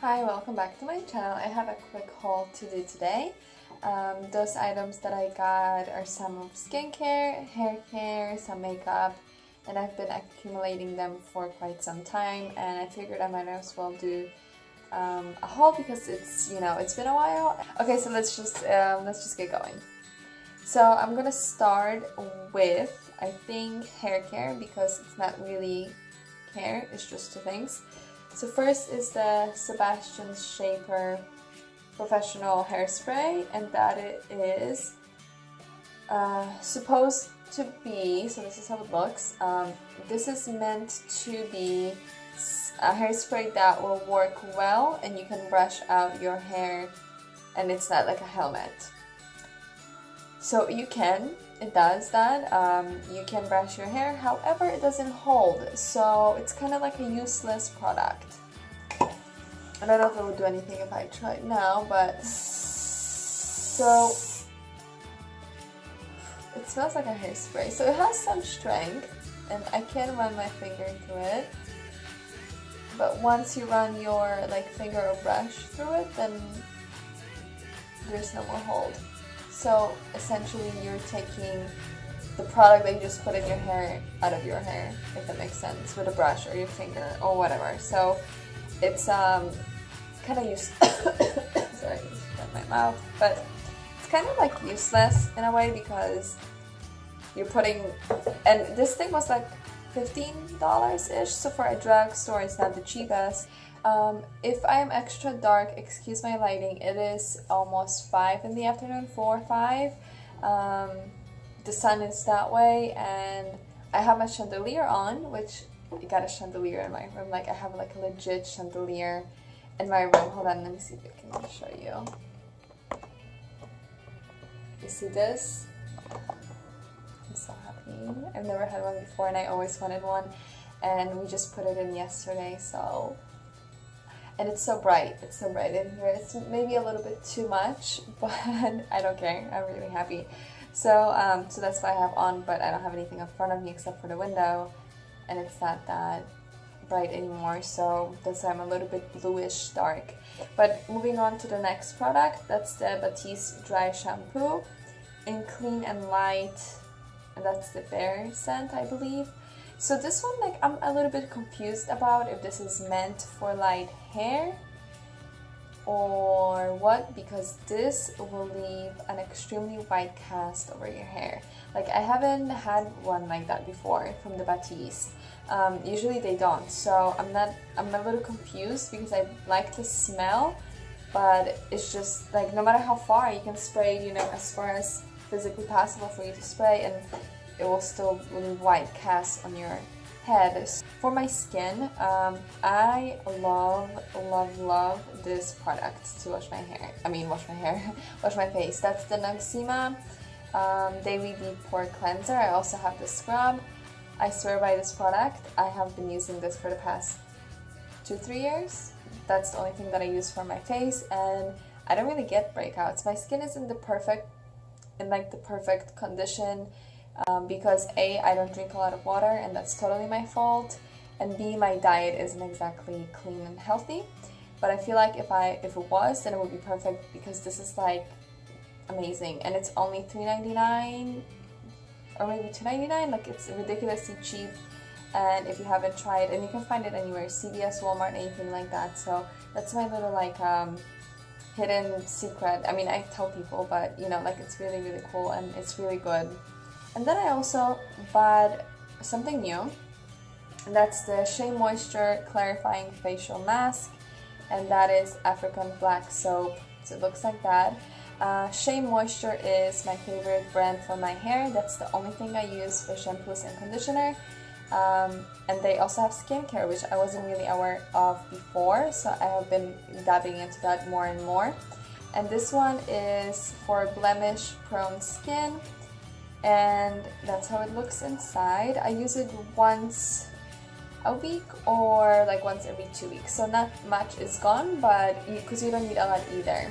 Hi, welcome back to my channel. I have a quick haul to do today. Those items that I got are some of skincare, hair care, some makeup, and I've been accumulating them for quite some time, and I figured I might as well do a haul because it's been a while. Okay, so let's just get going. So I'm gonna start with, I think, hair care because it's not really hair, it's just two things. So first is the Sebastian Shaper Professional Hairspray, and that it is supposed to be, so this is how it looks, this is meant to be a hairspray that will work well and you can brush out your hair and it's not like a helmet. So you can, it does that, you can brush your hair, however it doesn't hold, so it's kind of like a useless product. I don't know if it would do anything if I tried now, but so it smells like a hairspray. So it has some strength and I can run my finger through it, but once you run your finger or brush through it, then there's no more hold. So essentially you're taking the product that you just put in your hair out of your hair, if that makes sense, with a brush or your finger or whatever. So it's kind of sorry, I just got my mouth, but it's kind of like useless in a way because you're putting, and this thing was like $15-ish, so for a drugstore it's not the cheapest. If I am extra dark, excuse my lighting, it is almost 5 in the afternoon, 4 or 5. The sun is that way, and I have my chandelier on, which I got a chandelier in my room. Like I have like a legit chandelier in my room. Hold on, let me see if I can show you. You see this? I'm so happy. I've never had one before and I always wanted one, and we just put it in yesterday, so. And it's so bright in here. It's maybe a little bit too much, but I don't care. I'm really happy. So, so that's why I have on, but I don't have anything in front of me except for the window, and it's not that bright anymore, so that's why I'm a little bit bluish dark. But moving on to the next product, that's the Batiste Dry Shampoo in Clean and Light, and that's the Bear scent, I believe. So this one, I'm a little bit confused about if this is meant for light hair or what, because this will leave an extremely white cast over your hair. Like I haven't had one like that before from the Batiste. Usually they don't, so I'm a little confused because I like the smell, but it's just like no matter how far you can spray, as far as physically possible for you to spray, and it will still leave white casts on your head. For my skin, I love this product to wash my hair. Wash my face. That's the Noxzema Daily Deep Pore Cleanser. I also have the scrub. I swear by this product. I have been using this for the past 2-3 years. That's the only thing that I use for my face, and I don't really get breakouts. My skin is in the perfect condition. Because A, I don't drink a lot of water, and that's totally my fault, and B, my diet isn't exactly clean and healthy. But I feel like if it was, then it would be perfect because this is like amazing, and it's only $3.99 or maybe $2.99. Like it's ridiculously cheap, and if you haven't tried, and you can find it anywhere, CVS, Walmart, anything like that. So that's my little hidden secret. I mean, I tell people, but it's really, really cool and it's really good. And then I also bought something new, and that's the Shea Moisture Clarifying Facial Mask, and that is African Black Soap, so it looks like that. Shea Moisture is my favorite brand for my hair. That's the only thing I use for shampoos and conditioner. And they also have skincare, which I wasn't really aware of before, so I have been dabbing into that more and more. And this one is for blemish-prone skin, and that's how it looks inside. I use it once a week or once every 2 weeks, so not much is gone, but because you don't need a lot either.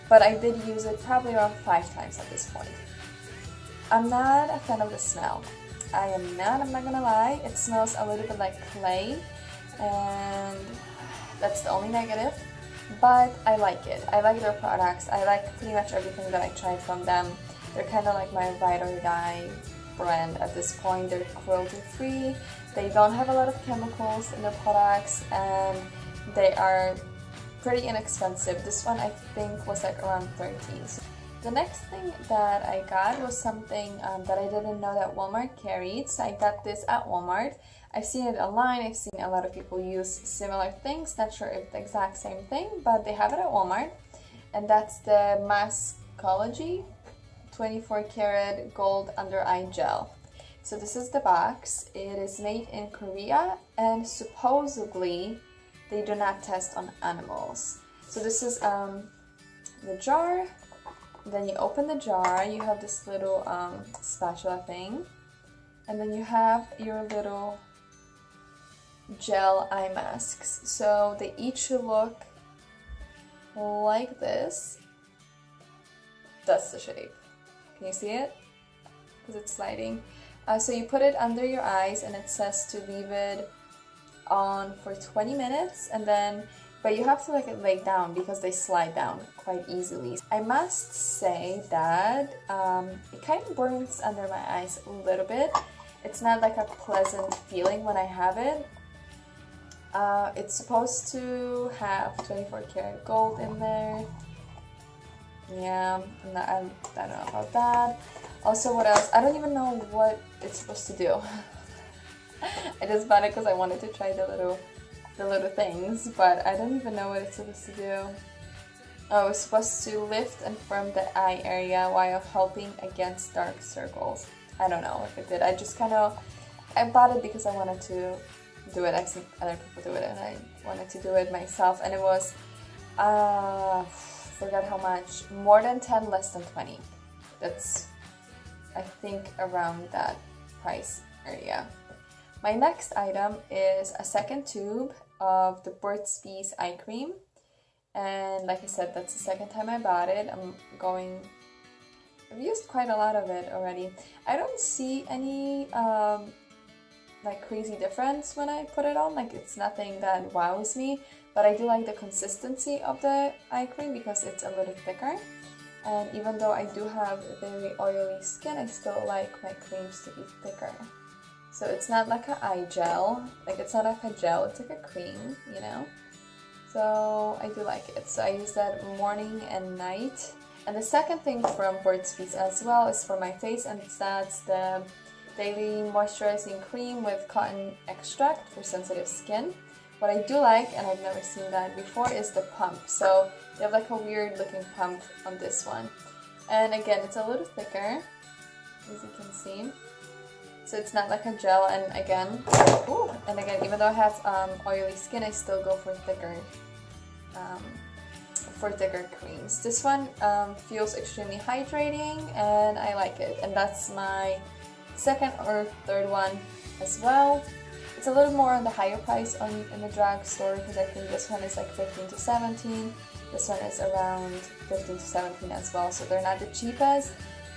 But I did use it probably around 5 times at this point. I'm not a fan of the smell. I'm not gonna lie. It smells a little bit like clay, and that's the only negative. but I like it. I like their products. I like pretty much everything that I tried from them. They're kind of like my ride or die brand at this point. They're cruelty free. They don't have a lot of chemicals in their products, and they are pretty inexpensive. This one I think was like around 13. So the next thing that I got was something that I didn't know that Walmart carried. So I got this at Walmart. I've seen it online. I've seen a lot of people use similar things. Not sure if the exact same thing, but they have it at Walmart. And that's the Maskology 24 karat gold under eye gel. So this is the box. It is made in Korea, and supposedly they do not test on animals. So this is the jar. Then you open the jar, you have this little spatula thing, and then you have your little gel eye masks. So they each look like this. That's the shape. Can you see it? Because it's sliding. So you put it under your eyes, and it says to leave it on for 20 minutes, and then but you have to like lay down because they slide down quite easily. I must say that it kind of burns under my eyes a little bit. It's not like a pleasant feeling when I have it. It's supposed to have 24 karat gold in there. Yeah, I don't know about that. Also, what else? I don't even know what it's supposed to do. I just bought it because I wanted to try the little things, but I don't even know what it's supposed to do. Oh, it's supposed to lift and firm the eye area while helping against dark circles. I don't know if it did. I bought it because I wanted to do it. I've seen other people do it, and I wanted to do it myself, and it was, forgot how much, more than 10, less than 20. That's, I think, around that price area. My next item is a second tube of the Burt's Bees eye cream, and like I said, that's the second time I bought it. I've used quite a lot of it already. I don't see any like crazy difference when I put it on. Like, it's nothing that wows me, but I do like the consistency of the eye cream because it's a little thicker. And even though I do have very oily skin, I still like my creams to be thicker. So it's not like an eye gel, like it's not like a gel, it's like a cream, you know? So I do like it. So I use that morning and night. And the second thing from Burt's Bees as well is for my face, and that's the Daily Moisturizing Cream with Cotton Extract for sensitive skin. What I do like, and I've never seen that before, is the pump. So they have like a weird looking pump on this one. And again, it's a little thicker, as you can see. So it's not like a gel, and again, even though I have oily skin, I still go for thicker creams. This one feels extremely hydrating, and I like it. And that's my second or third one as well. It's a little more on the higher price in the drugstore, because I think this one is like 15 to 17. This one is around 15 to 17 as well. So they're not the cheapest,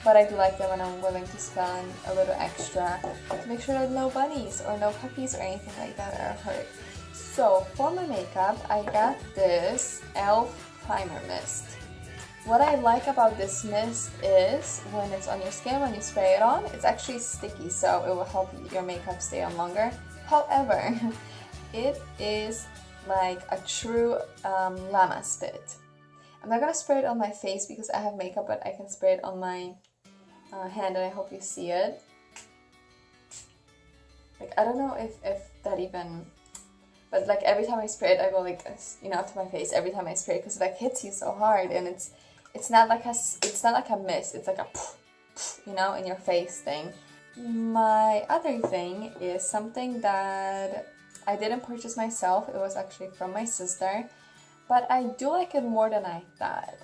but I do like them, and I'm willing to spend a little extra to make sure that no bunnies or no puppies or anything like that are hurt. So for my makeup, I got this e.l.f. Primer Mist. What I like about this mist is when it's on your skin, when you spray it on, it's actually sticky, so it will help your makeup stay on longer. However, it is like a true llama spit. I'm not gonna spray it on my face because I have makeup, but I can spray it on my hand, and I hope you see it. Like, I don't know if that even, but like every time I spray it, I go like this, you know, to my face every time I spray it, because it like hits you so hard, and it's not like a mist, it's like a, you know, in your face thing. My other thing is something that I didn't purchase myself. It was actually from my sister, but I do like it more than I thought.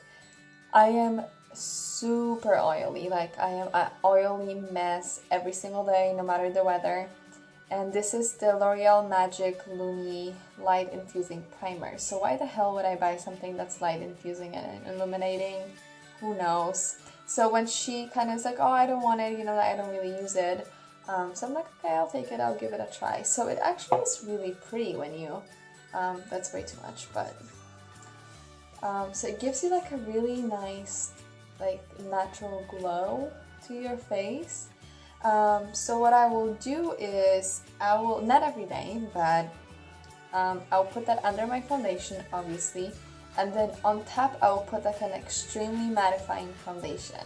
I am super oily, like I am an oily mess every single day, no matter the weather. And this is the L'Oreal Magic Lumi Light Infusing Primer. So why the hell would I buy something that's light infusing and illuminating? Who knows? So when she kind of was like, oh, I don't want it, you know, I don't really use it. So I'm like, okay, I'll take it, I'll give it a try. So it actually is really pretty when you, that's way too much, but So it gives you like a really nice, like natural glow to your face. So what I will do is, I will, not every day, but I'll put that under my foundation, obviously. And then on top, I will put like an extremely mattifying foundation.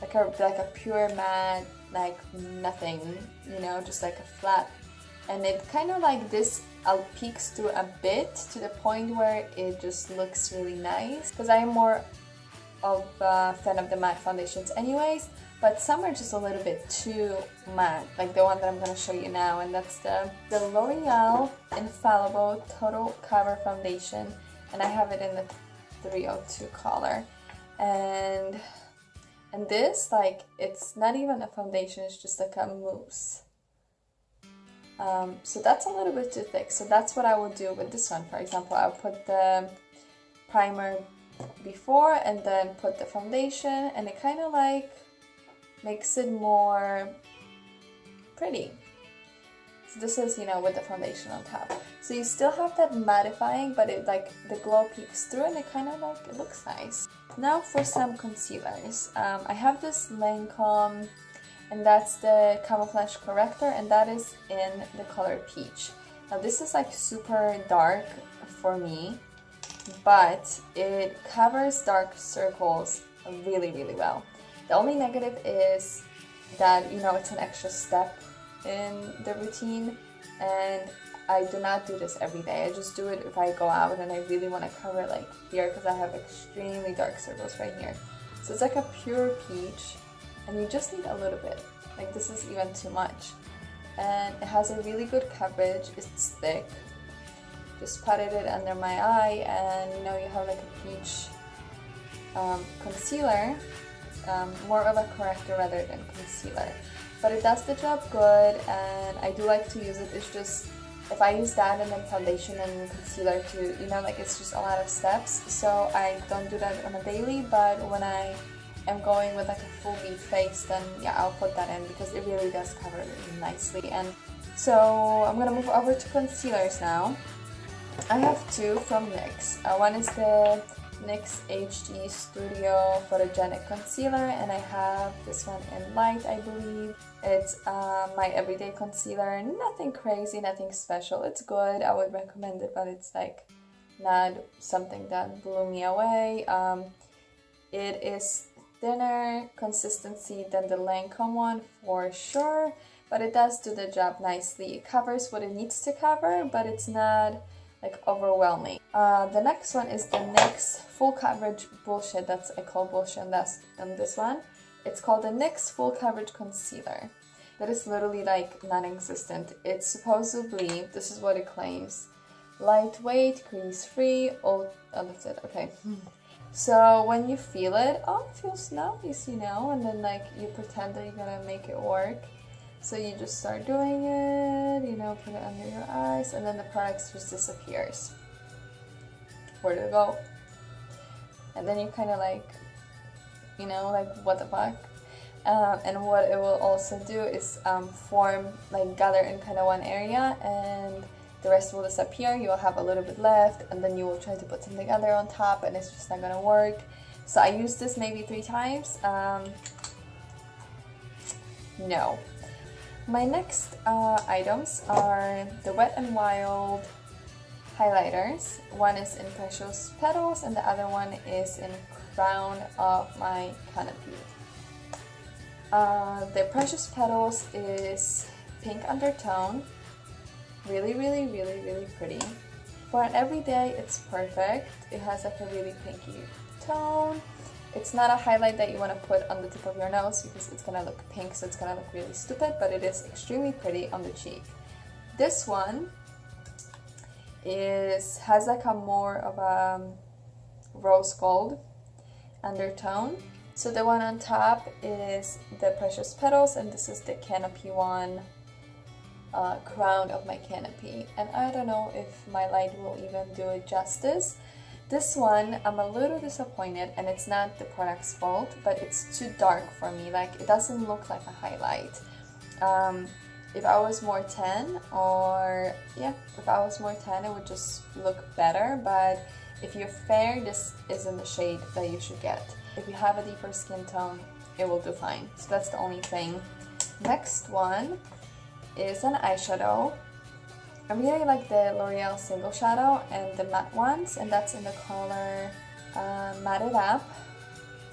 Like a pure matte, like nothing, you know, just like a flat. And it kind of like this peeks through a bit to the point where it just looks really nice. Because I am more of a fan of the matte foundations anyways, but some are just a little bit too matte, like the one that I'm going to show you now, and that's the L'Oreal Infallible Total Cover Foundation, and I have it in the 302 color. And this, like, it's not even a foundation, it's just like a mousse. So that's a little bit too thick, so that's what I will do with this one. For example, I'll put the primer before and then put the foundation, and it kind of like makes it more pretty. So this is, you know, with the foundation on top. So you still have that mattifying, but it like the glow peeks through and it kind of like, it looks nice. Now for some concealers. I have this Lancome, and that's the Camouflage Corrector, and that is in the color Peach. Now this is like super dark for me, but it covers dark circles really, really well. The only negative is that, you know, it's an extra step in the routine, and I do not do this every day. I just do it if I go out and I really want to cover like here, because I have extremely dark circles right here. So it's like a pure peach, and you just need a little bit. Like this is even too much. And it has a really good coverage, it's thick. Just patted it under my eye, and you know, you have like a peach concealer, more of a corrector rather than concealer. But it does the job good, and I do like to use it. It's just, if I use that and then foundation and concealer too, you know, like it's just a lot of steps. So I don't do that on a daily, but when I am going with like a full bead face, then yeah, I'll put that in because it really does cover it really nicely. And so I'm gonna move over to concealers now. I have two from NYX. One is the NYX HD Studio Photogenic Concealer, and I have this one in light, I believe. It's my everyday concealer. Nothing crazy, nothing special. It's good, I would recommend it, but it's like not something that blew me away. It is thinner consistency than the Lancome one for sure, but it does do the job nicely. It covers what it needs to cover, but it's not like overwhelming. The next one is the NYX Full Coverage Bullshit. That's, I call bullshit on this one. It's called the NYX Full Coverage Concealer. That is literally like non-existent. It's supposedly, this is what it claims, lightweight, crease-free, oh that's it, okay. So when you feel it, oh, it feels nice, you know, and then like you pretend that you're gonna make it work. So you just start doing it, you know, put it under your eyes, and then the product just disappears. Where did it go? And then you kind of like, you know, like what the fuck? And what it will also do is form, like gather in kind of one area, and the rest will disappear. You'll have a little bit left, and then you will try to put something other on top, and it's just not gonna work. So I used this maybe 3 times. No. My next items are the Wet n Wild highlighters. One is in Precious Petals, and the other one is in Crown of My Canopy. The Precious Petals is pink undertone. Really, really, really, really pretty. For an everyday, it's perfect. It has like a really pinky tone. It's not a highlight that you want to put on the tip of your nose because it's gonna look pink, so it's gonna look really stupid, but it is extremely pretty on the cheek. This one has like a more of a rose gold undertone. So the one on top is the Precious Petals, and this is the Canopy one, Crown of My Canopy. And I don't know if my light will even do it justice. This one, I'm a little disappointed, and it's not the product's fault, but it's too dark for me. Like, it doesn't look like a highlight. If I was more tan, it would just look better, but If you're fair, this isn't the shade that you should get. If you have a deeper skin tone, it will do fine. So that's the only thing. Next one is an eyeshadow. I really like the L'Oreal Single Shadow and the matte ones, and that's in the color Matte It Up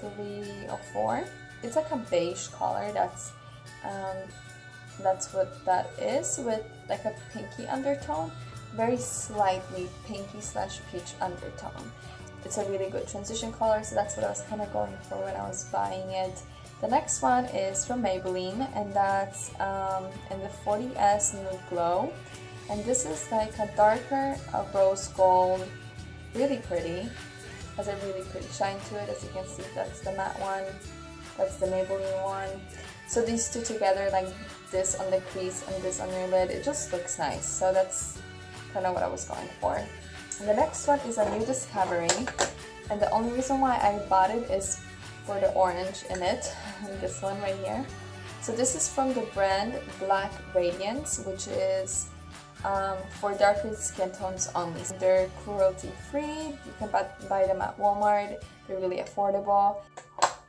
304. It's like a beige color. That's what that is, with like a pinky undertone, very slightly pinky slash peach undertone. It's a really good transition color, so that's what I was kind of going for when I was buying it. The next one is from Maybelline, and that's in the 40S Nude Glow. And this is like a darker rose gold, really pretty. Has a really pretty shine to it. As you can see, that's the matte one, that's the Maybelline one. So these two together, like this on the crease and this on your lid, it just looks nice. So that's kind of what I was going for. And the next one is a new discovery, and the only reason why I bought it is for the orange in it, this one right here. So this is from the brand Black Radiance, which is for darker skin tones only. They're cruelty free. You can buy them at Walmart. They're really affordable.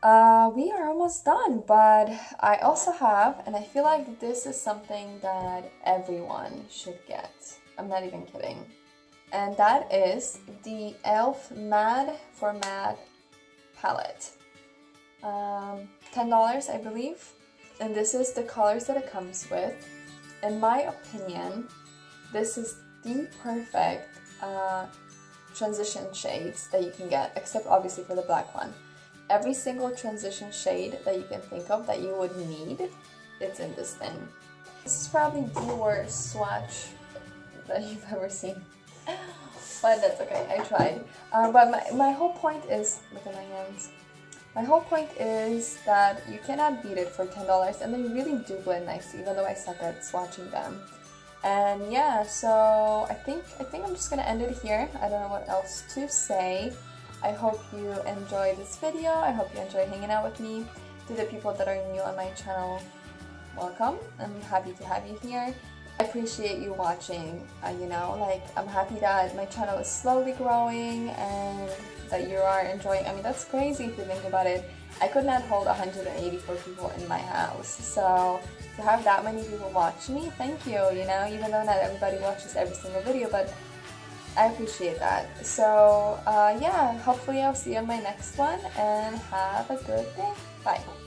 We are almost done, but I also have, and I feel like this is something that everyone should get. I'm not even kidding. And that is the e.l.f. Mad for Matte palette. $10, I believe. And this is the colors that it comes with. In my opinion, this is the perfect transition shades that you can get, except obviously for the black one. Every single transition shade that you can think of that you would need, it's in this thing. This is probably the worst swatch that you've ever seen. But that's okay, I tried. But my whole point is, look at my hands. My whole point is that you cannot beat it for $10, and they really do blend nicely, even though I suck at swatching them. And yeah, so I think I'm just gonna end it here. I don't know what else to say. I hope you enjoyed this video. I hope you enjoyed hanging out with me. To the people that are new on my channel, welcome. I'm happy to have you here. I appreciate you watching. You know, like, I'm happy that my channel is slowly growing and that you are enjoying. I mean, that's crazy if you think about it. I could not hold 184 people in my house. So to have that many people watch me, thank you, you know, even though not everybody watches every single video, but I appreciate that. So yeah, hopefully I'll see you on my next one, and have a good day. Bye.